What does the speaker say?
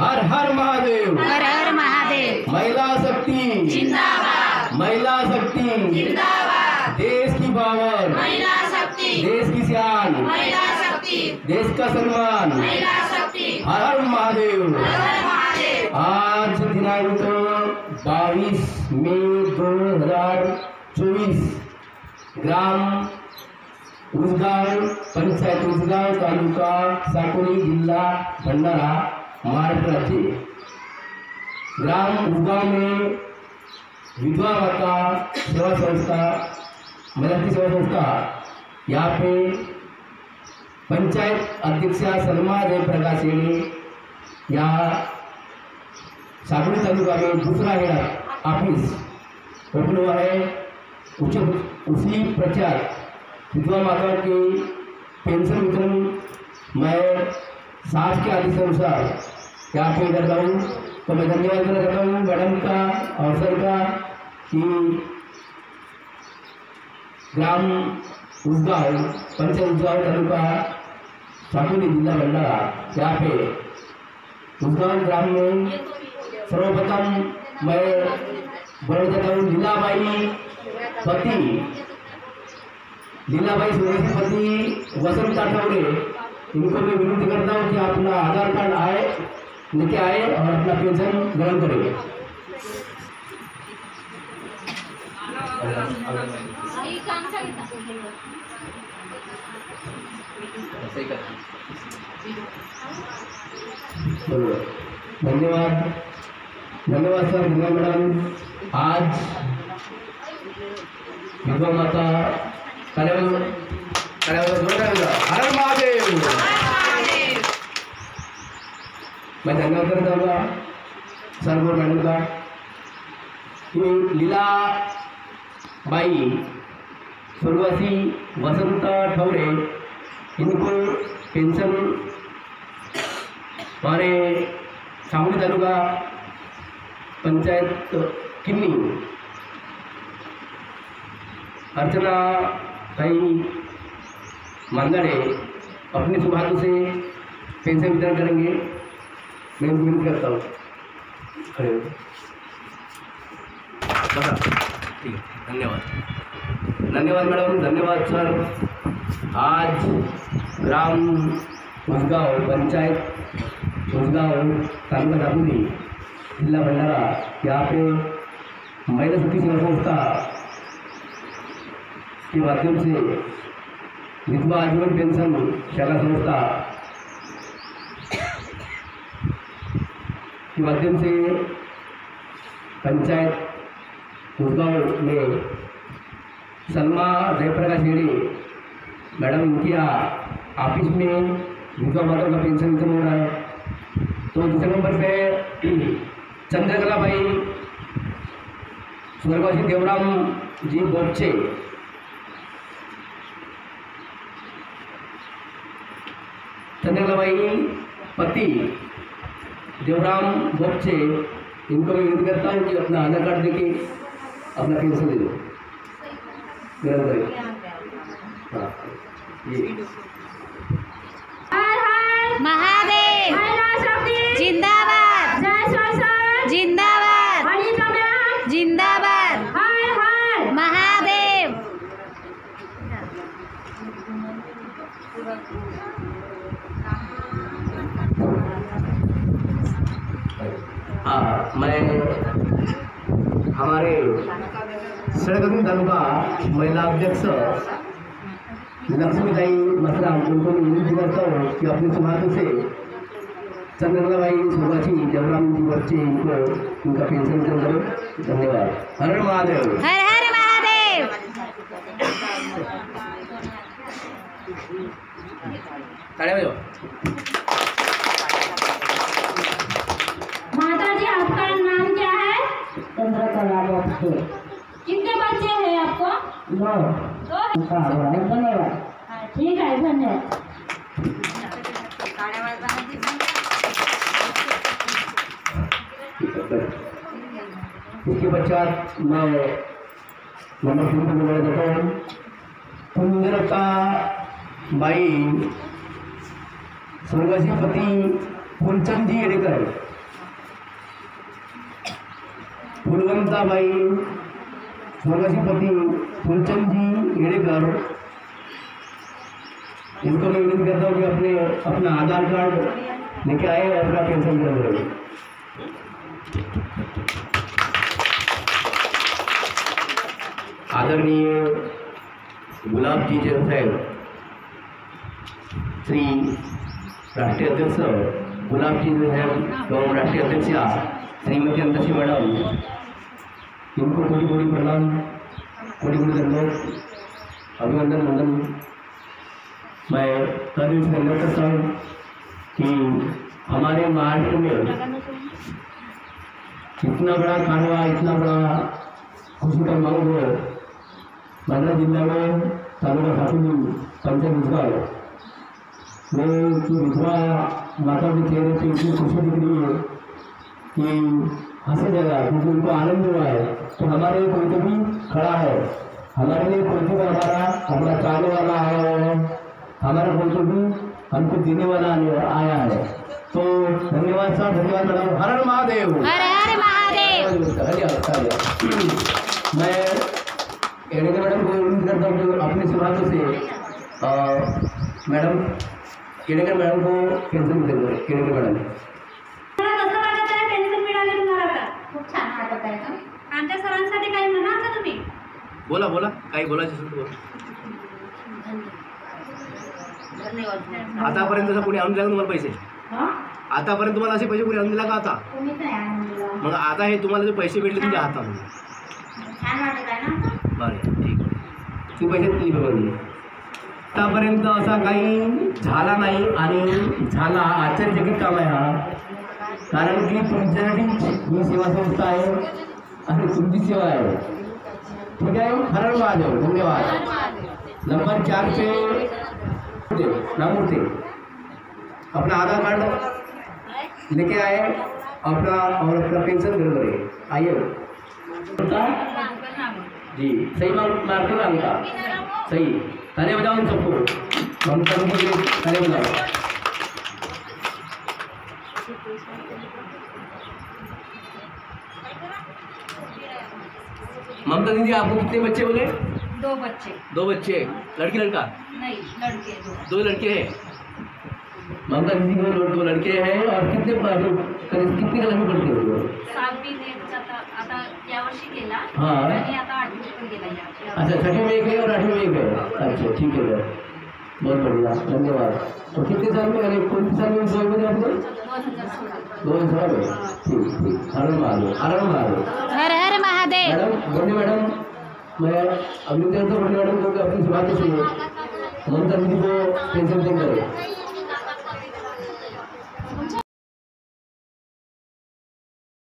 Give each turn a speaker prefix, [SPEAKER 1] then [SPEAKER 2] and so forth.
[SPEAKER 1] हर हर महादेव,
[SPEAKER 2] हर हर महादेव।
[SPEAKER 1] महिला शक्ति
[SPEAKER 2] जिंदाबाद,
[SPEAKER 1] महिला शक्ति,
[SPEAKER 2] जिंदाबाद।
[SPEAKER 1] देश की पावर,
[SPEAKER 2] महिला शक्ति,
[SPEAKER 1] देश की शान,
[SPEAKER 2] महिला शक्ति,
[SPEAKER 1] देश का सम्मान,
[SPEAKER 2] महिला शक्ति।
[SPEAKER 1] हर हर महादेव।
[SPEAKER 2] हर हर महादेव।
[SPEAKER 1] आज दिनांक 22 मई 2024 ग्राम उसगाव, पंचायत उसगाव, तालुका साकोली, जिल्हा भंडारा, महाराष्ट्र राज्य। ग्राम उसगाव में विधवा माता सेवा संस्था, महिला सेवा संस्था, यहाँ पे पंचायत अध्यक्षा सलमा जयप्रकाश येणे, यहाँ साकोली तालुका में दूसरा हेड ऑफिस ओपन हुआ है। उसी प्रचार विधवा माताओं की पेंशन वितरण मैं साथ के आदेशानुसार यहाँ पे करता हूँ। तो मैं धन्यवाद देना चाहता हूँ मैडम का और सर का कि ग्राम उसगाव, पंचायत उसगाव, तालुका साकोली, जिला भंडारा, यहाँ पे उसगाव ग्राम में सर्वप्रथम मैं बोलना चाहता हूँ लीलाबाई सोरेसी पति वसंत ठौरे, इनको मैं विनती करता हूँ कि अपना आधार कार्ड लेके आए और अपना पेंशन ग्रहण करें। धन्यवाद, धन्यवाद सर, धन्यवाद मैडम। आज विधवा माता हर महादेव। मैं धन्यवाद करता हूँ सर को, मैडम का कि लीलाबाई स्वर्गवासी वसंत ठौरे, इनको पेंशन हमारे साकोली तालुका पंचायत किन्नी अर्चना भाई मंगड़े अपने शुभ हाथों से पेंशन वितरण करेंगे। मैं उम्मीद करता हूँ। खड़े हो। ठीक है, धन्यवाद, धन्यवाद मैडम, धन्यवाद सर। आज ग्राम उसगाव, पंचायत उसगाव, तालुका साकोली, जिला भंडारा, यहाँ पे महिला शक्ति सेवा संस्था के माध्यम से विधवा आजीवन पेंशन शाखा संस्था के माध्यम से पंचायत उसगाव में सलमा जयप्रकाश येणे मैडम, इनके ऑफिस में विधवा माता का पेंशन वितरण हो रहा है। तो दूसरे नंबर पे चंद्रकला भाई स्वर्गवासी देवराम जी बोपचे, चंद्रकला भाई पति देवराम बोपचे, इनको मैं विनती करता हूँ कि अपना आधार कार्ड देके अपना पेंशन दे दो, ग्रहण करें। हाँ, ये
[SPEAKER 2] महादेव, जिंदाबाद, जिंदाबाद, जिंदाबाद, महादेव।
[SPEAKER 1] हाँ, मैं हमारे सड़क तालुका महिला अध्यक्ष लक्ष्मीदाई मसराम, उनको विनती करता हूँ कि अपने समाधों से चंद्रकला भाई स्वर्गवासी देवराम जी बच्चे, इनको उनका पेंशन वितरण करें। धन्यवाद। हर हर महादेव,
[SPEAKER 2] हर हर महादेव।
[SPEAKER 1] खड़े हो जाओ।
[SPEAKER 3] माता जी, आपका नाम क्या है?
[SPEAKER 4] चंद्रकला बोपचे।
[SPEAKER 3] कितने बच्चे हैं आपको?
[SPEAKER 4] 2। धन्यवाद।
[SPEAKER 3] ठीक है, धन्यवाद।
[SPEAKER 1] इसके पश्चात मैं नंबर 3 को बोला जाता हूँ कुंदरता बाई स्वर्गवासी पति फुलचंदजी येडेकर, फुलवंताबाई स्वर्गीय पति फुलचंदजी येडेकर, इनको मैं विनती करता हूँ कि अपना आधार कार्ड लेके आए और अपना पेंशन करें। आदरणीय गुलाबजी साहेब, श्री राष्ट्रीय अध्यक्ष गुलाबजी साहेब एवं राष्ट्रीय अध्यक्षा श्रीमती अंतसी मैडम, इनको कोटि कोटि प्रणाम, कोटि कोटि धन्यवाद, अभिनंदन वंदन। मैं कभी धन्यवाद करता हूँ कि हमारे महाराष्ट्र में इतना बड़ा कारवा, इतना बड़ा खुशी का माहौल है। मंडला जिला में तालुका सातुली पंचायत विभाग में की विधवा माता के चेहरे पे इतनी खुशी दिख रही है कि हंसी जगह, क्योंकि उनको आनंद हुआ है। तो हमारे लिए कोई तो भी खड़ा है, हमारे लिए कोई तो हमारा अपना चाहने वाला है, हमारा कोई तो भी हमको देने वाला आया है। तो धन्यवाद साहब, धन्यवाद मैडम। हर हर महादेव,
[SPEAKER 2] हर हर महादेव।
[SPEAKER 1] मैं येडेकर मैडम को विनती करता हूँ कि अपने सुभाषों से मैडम येडेकर मैडम को पेन्शन देतो। येडेकर मैडम,
[SPEAKER 3] कसं वाटत आहे पेन्शन मिळाली तुम्हाला का?
[SPEAKER 4] खूप छान वाटत आहे का?
[SPEAKER 3] आमच्या सरांसाठी काही म्हणाल का तुम्ही?
[SPEAKER 1] बोला बोला, काही बोलायचं असेल तर बोला.
[SPEAKER 4] धन्यवाद.
[SPEAKER 1] आतापर्यंत जसं कोणी आणून दिला का तुम्हाला पैसे?
[SPEAKER 4] हां?
[SPEAKER 1] आतापर्यंत तुम्हाला असे पैसे कोणी आणून दिला का आता?
[SPEAKER 4] कोणीच नाही आणून दिलं.
[SPEAKER 1] मग आता हे तुम्हाला जे पैसे भेटले तुमच्या हातात,
[SPEAKER 4] छान वाटत आहे ना?
[SPEAKER 1] बरं ठीक आहे. ती पैसे दिली बघा. आतापर्यंत असा काही झाला नाही आणि झाला आश्चर्यचकित काम आहे हा. कारण की तुमच्यासाठी ही सेवा संस्था आहे आणि तुमची सेवा आहे. ठीक आहे. हर हर महादेव. धन्यवाद. नंबर 4 पे नामूर्ति अपना आधार कार्ड लेके आए, अपना और अपना पेंशन घर करे आइए जी। सही मारते हो अंका, सही। ताले बजाओ इन सबको, हम सबको ताले बजाओ। ममता दीदी, आपको कितने बच्चे बोले?
[SPEAKER 3] 2 बच्चे।
[SPEAKER 1] 2 बच्चे, लड़की लड़का?
[SPEAKER 3] नहीं, लड़के 2।
[SPEAKER 1] 2 लड़के हैं। ममता दीदी को 2 लड़के हैं। और कितनी क्लास में पढ़ते हो?
[SPEAKER 3] 7वी ने आता यावर्षी गेला
[SPEAKER 1] हाँ।
[SPEAKER 3] आणि आता 8वी पण गेला या।
[SPEAKER 1] अच्छा, 6वीं में एक है और 8वीं में एक है। अच्छा ठीक है सर, बहुत बढ़िया, धन्यवाद। तो कितने साल में, यानी कौन साल में ज्वाइन बने आपने?
[SPEAKER 3] 2016।
[SPEAKER 1] 2016 में। ठीक ठीक। आनंद महादेव, आनंद महादेव।
[SPEAKER 2] हर हर महादेव।
[SPEAKER 1] मैडम बोलिए मैडम, मैं अभी तो बोलिए मैडम को अपनी सुबह से ममता दीदी को पेंशन देंगे।